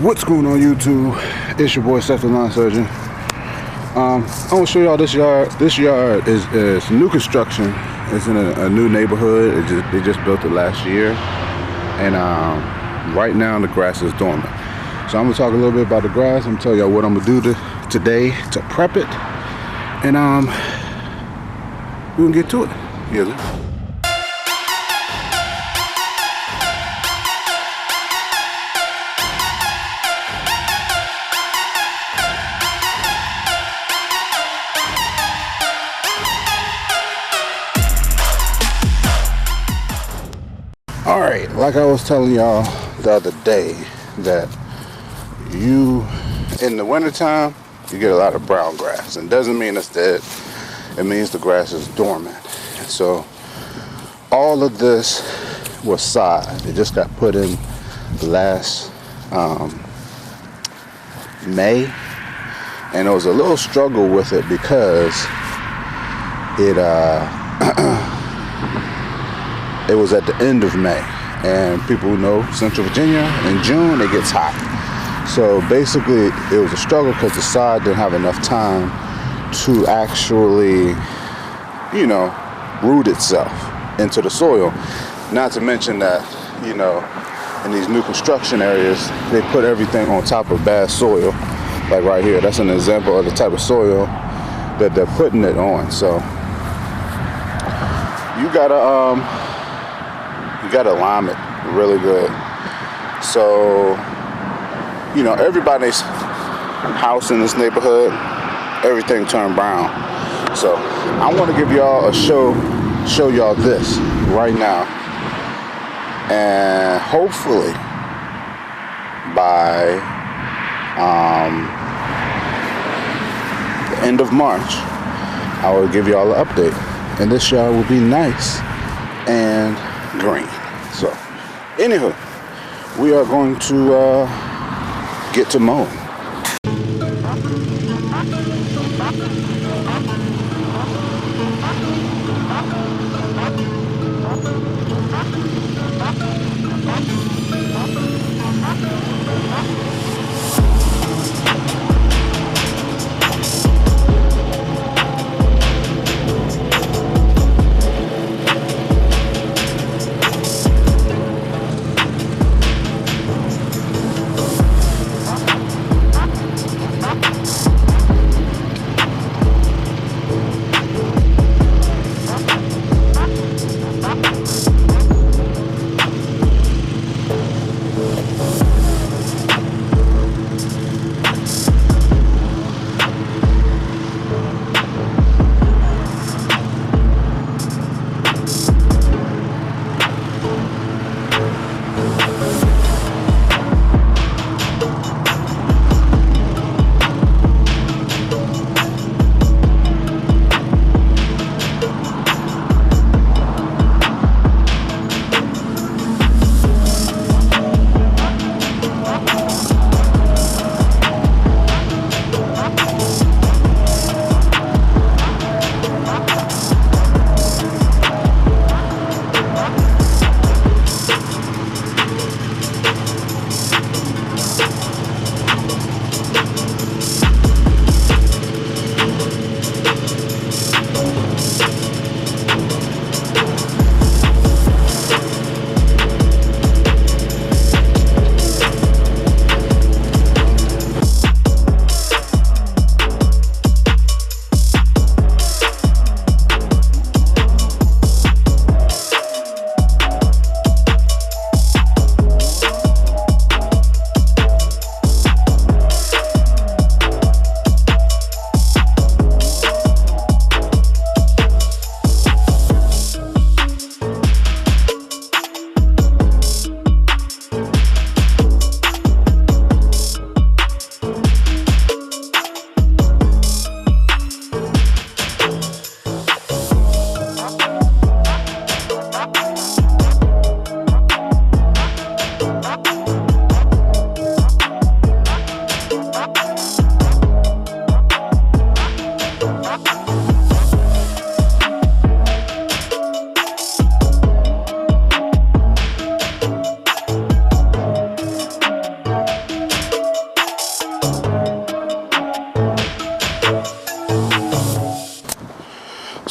What's going on YouTube? It's your boy Seth the Lawn Surgeon. I want to show y'all this yard. This yard is new construction. It's in a new neighborhood. They just built it last year, and right now the grass is dormant. So I'm gonna talk a little bit about the grass. I'm gonna tell y'all what I'm gonna do today to prep it, and we're gonna get to it. Yeah. All right, like I was telling y'all the other day, that in the wintertime, you get a lot of brown grass. And doesn't mean it's dead. It means the grass is dormant. So all of this was sod. It just got put in last May. And it was a little struggle with it because it was at the end of May, and people who know Central Virginia, in June it gets hot. So basically it was a struggle because the sod didn't have enough time to actually, root itself into the soil. Not to mention that, in these new construction areas, they put everything on top of bad soil. Like right here, that's an example of the type of soil that they're putting it on. So you gotta lime it really good. So, everybody's house in this neighborhood, everything turned brown. So I want to give y'all a show y'all this right now, and hopefully by the end of March, I will give y'all an update, and this yard will be nice and green. So, anywho, we are going to get to mowing.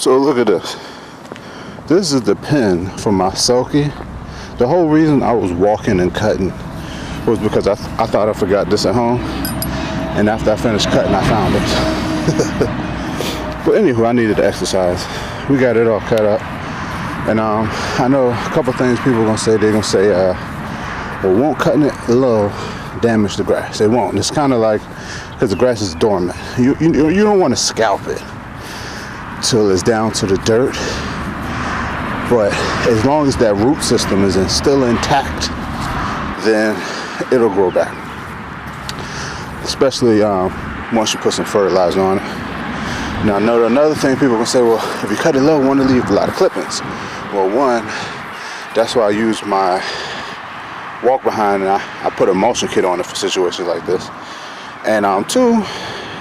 So look at this. This is the pin for my sulky. The whole reason I was walking and cutting was because I thought I forgot this at home. And after I finished cutting, I found it. But anywho, I needed to exercise. We got it all cut up. And I know a couple things people are gonna say. They're gonna say, well, won't cutting it low damage the grass? It won't. It's kind of like, because the grass is dormant. You don't want to scalp it till it's down to the dirt. But as long as that root system is still intact, then it'll grow back. Especially once you put some fertilizer on it. Now, another thing people can say, well, if you cut it low, you want to leave a lot of clippings. Well, one, that's why I use my walk behind, and I put a mulching kit on it for situations like this. And two,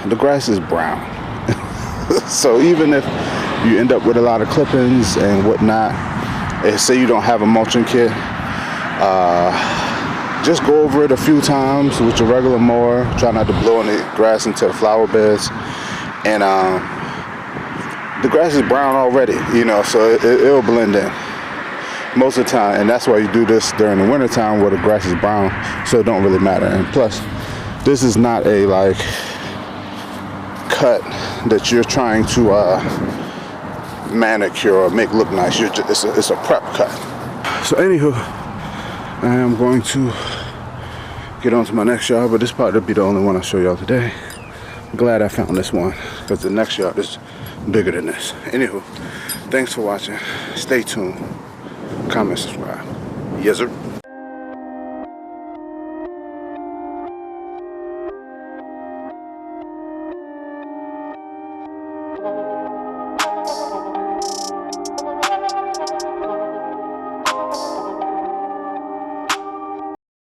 the grass is brown. So even if you end up with a lot of clippings and whatnot, and say you don't have a mulching kit, just go over it a few times with your regular mower. Try not to blow any grass into the flower beds. And the grass is brown already, you know, so it'll blend in most of the time. And that's why you do this during the winter time where the grass is brown, so it don't really matter. And plus, this is not a like cut that you're trying to manicure or make look nice. It's a prep cut. So anywho, I am going to get on to my next yard, but this part will be the only one I'll show y'all today. I'm glad I found this one, because the next yard is bigger than this. Anywho, thanks for watching. Stay tuned. Comment, subscribe. Yes, sir.